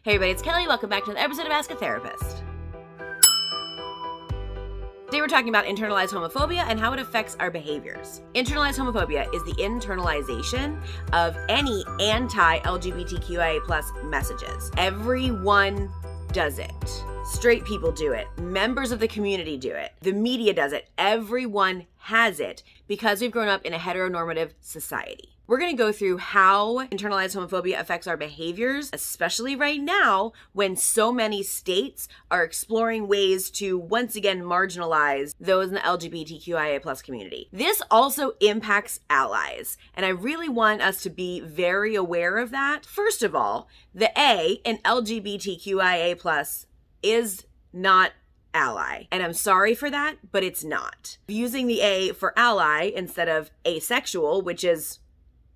Hey everybody, it's Kelly. Welcome back to another episode of Ask a Therapist. Today we're talking about internalized homophobia and how it affects our behaviors. Internalized homophobia is the internalization of any anti-LGBTQIA+ messages. Everyone does it. Straight people do it. Members of the community do it. The media does it. Everyone has it because we've grown up in a heteronormative society. We're going to go through how internalized homophobia affects our behaviors, especially right now when so many states are exploring ways to once again marginalize those in the LGBTQIA+ community. This also impacts allies, and I really want us to be very aware of that. First of all, the A in LGBTQIA+ is not ally. And I'm sorry for that, but it's not. Using the A for ally instead of asexual, which is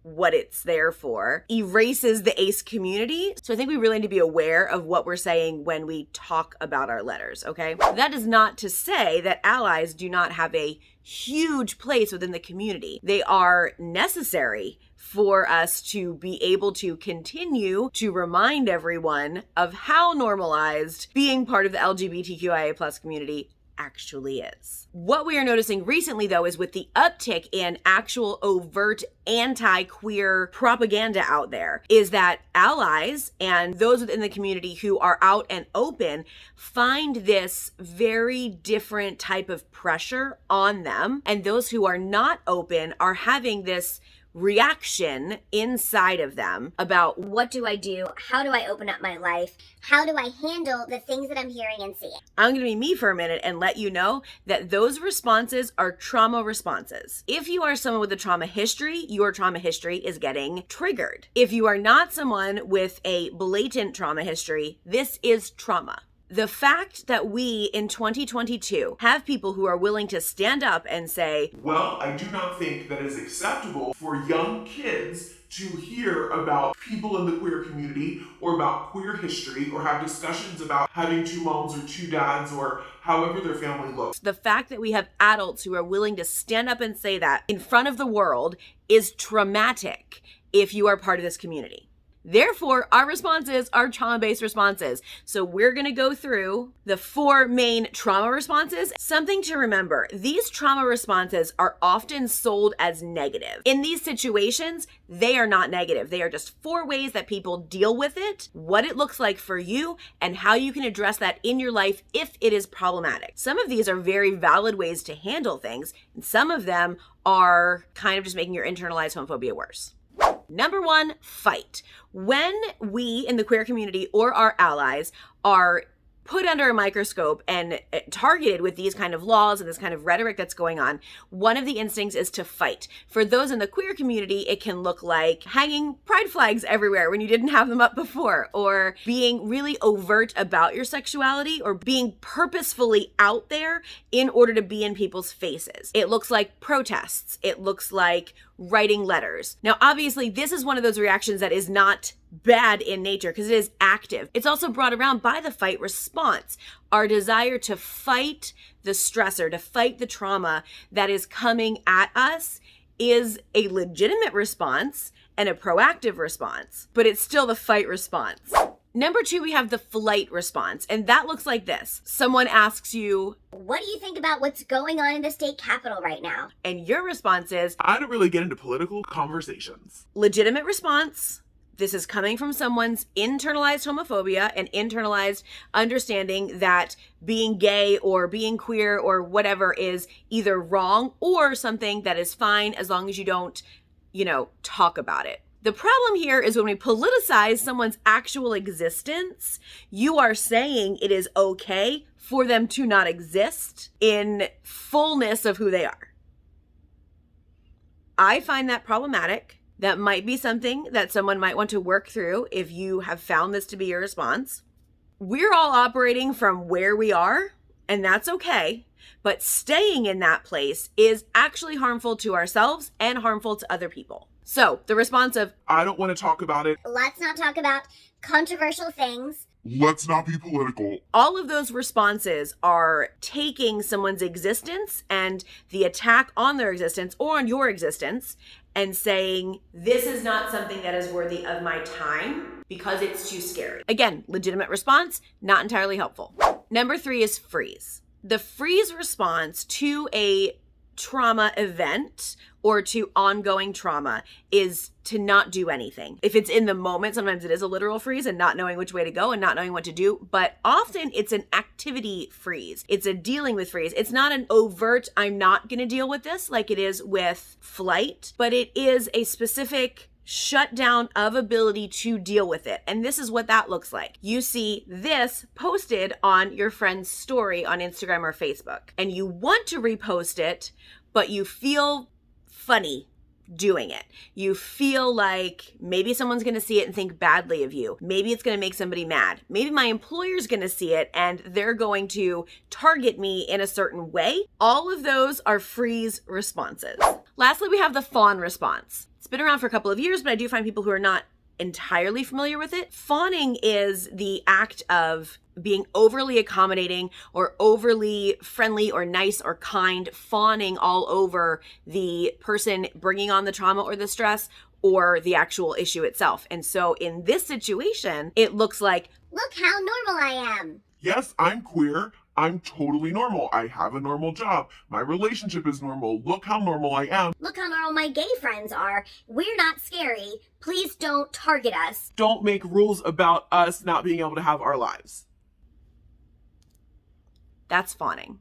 what it's there for, erases the ace community. So I think we really need to be aware of what we're saying when we talk about our letters, okay? That is not to say that allies do not have a huge place within the community. They are necessary for us to be able to continue to remind everyone of how normalized being part of the LGBTQIA+ community actually is. What we are noticing recently, though, is with the uptick in actual overt anti-queer propaganda out there, is that allies and those within the community who are out and open find this very different type of pressure on them, and those who are not open are having this reaction inside of them about what do I do? How do I open up my life? How do I handle the things that I'm hearing and seeing? I'm going to be me for a minute and let you know that those responses are trauma responses. If you are someone with a trauma history, your trauma history is getting triggered. If you are not someone with a blatant trauma history, this is trauma. The fact that we in 2022 have people who are willing to stand up and say, well, I do not think that it is acceptable for young kids to hear about people in the queer community or about queer history or have discussions about having two moms or two dads or however their family looks. The fact that we have adults who are willing to stand up and say that in front of the world is traumatic if you are part of this community. Therefore, our responses are trauma-based responses. So we're going to go through the 4 main trauma responses. Something to remember, these trauma responses are often sold as negative. In these situations, they are not negative. They are just 4 ways that people deal with it, what it looks like for you, and how you can address that in your life if it is problematic. Some of these are very valid ways to handle things, and some of them are kind of just making your internalized homophobia worse. Number 1, fight. When we in the queer community or our allies are put under a microscope and targeted with these kind of laws and this kind of rhetoric that's going on, one of the instincts is to fight. For those in the queer community, it can look like hanging pride flags everywhere when you didn't have them up before, or being really overt about your sexuality, or being purposefully out there in order to be in people's faces. It looks like protests. It looks like writing letters. Now, obviously, this is one of those reactions that is not bad in nature because it is active. It's also brought around by the fight response. Our desire to fight the stressor, to fight the trauma that is coming at us is a legitimate response and a proactive response, but it's still the fight response. Number 2, we have the flight response, and that looks like this. Someone asks you, what do you think about what's going on in the state capitol right now? And your response is, I don't really get into political conversations. Legitimate response. This is coming from someone's internalized homophobia and internalized understanding that being gay or being queer or whatever is either wrong or something that is fine as long as you don't, talk about it. The problem here is when we politicize someone's actual existence, you are saying it is okay for them to not exist in fullness of who they are. I find that problematic. That might be something that someone might want to work through if you have found this to be your response. We're all operating from where we are, and that's okay. But staying in that place is actually harmful to ourselves and harmful to other people. So the response of, I don't want to talk about it. Let's not talk about controversial things. Let's not be political. All of those responses are taking someone's existence and the attack on their existence or on your existence and saying, this is not something that is worthy of my time. because it's too scary. Again, legitimate response, not entirely helpful. Number 3 is freeze. The freeze response to a trauma event or to ongoing trauma is to not do anything. If it's in the moment, sometimes it is a literal freeze and not knowing which way to go and not knowing what to do, but often it's an activity freeze. It's a dealing with freeze. It's not an overt, I'm not gonna deal with this like it is with flight, but it is a specific shutdown of ability to deal with it. And this is what that looks like. You see this posted on your friend's story on Instagram or Facebook, and you want to repost it, but you feel funny doing it. You feel like maybe someone's going to see it and think badly of you. Maybe it's going to make somebody mad. Maybe my employer's going to see it and they're going to target me in a certain way. All of those are freeze responses. Lastly, we have the fawn response. It's been around for a couple of years, but I do find people who are not entirely familiar with it. Fawning is the act of being overly accommodating or overly friendly or nice or kind, fawning all over the person bringing on the trauma or the stress or the actual issue itself. And so in this situation, it looks like, look how normal I am. Yes, I'm queer. I'm totally normal. I have a normal job. My relationship is normal. Look how normal I am. Look how normal my gay friends are. We're not scary. Please don't target us. Don't make rules about us not being able to have our lives. that's fawning.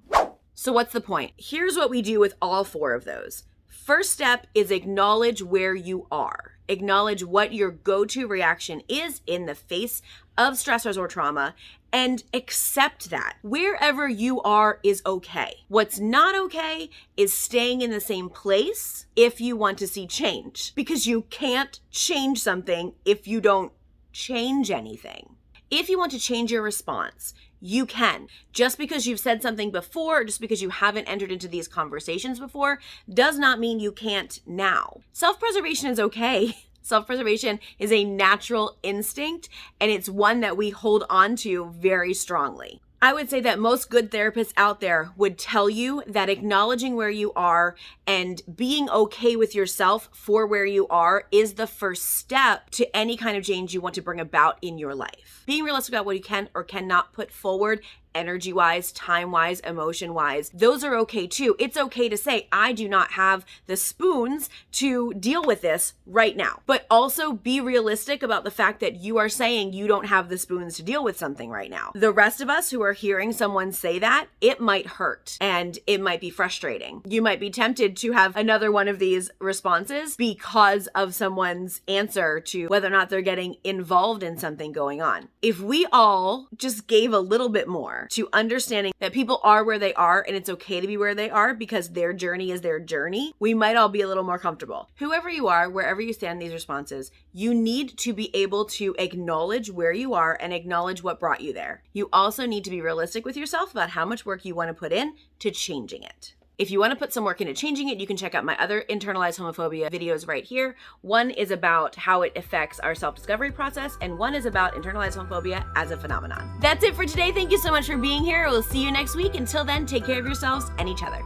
So what's the point? Here's what we do with all 4 of those. First step is acknowledge where you are. Acknowledge what your go-to reaction is in the face of stressors or trauma and accept that. Wherever you are is okay. What's not okay is staying in the same place if you want to see change, because you can't change something if you don't change anything. If you want to change your response, you can. Just because you've said something before, or just because you haven't entered into these conversations before, does not mean you can't now. Self-preservation is okay. Self-preservation is a natural instinct, and it's one that we hold on to very strongly. I would say that most good therapists out there would tell you that acknowledging where you are and being okay with yourself for where you are is the first step to any kind of change you want to bring about in your life. Being realistic about what you can or cannot put forward, energy-wise, time-wise, emotion-wise, those are okay too. It's okay to say, I do not have the spoons to deal with this right now. But also be realistic about the fact that you are saying you don't have the spoons to deal with something right now. The rest of us who are hearing someone say that, it might hurt and it might be frustrating. You might be tempted to have another one of these responses because of someone's answer to whether or not they're getting involved in something going on. If we all just gave a little bit more to understanding that people are where they are and it's okay to be where they are because their journey is their journey, we might all be a little more comfortable. Whoever you are, wherever you stand in these responses, you need to be able to acknowledge where you are and acknowledge what brought you there. You also need to be realistic with yourself about how much work you want to put in to changing it. If you want to put some work into changing it, you can check out my other Internalized Homophobia videos right here. One is about how it affects our self-discovery process, and one is about internalized homophobia as a phenomenon. That's it for today. Thank you so much for being here. We'll see you next week. Until then, take care of yourselves and each other.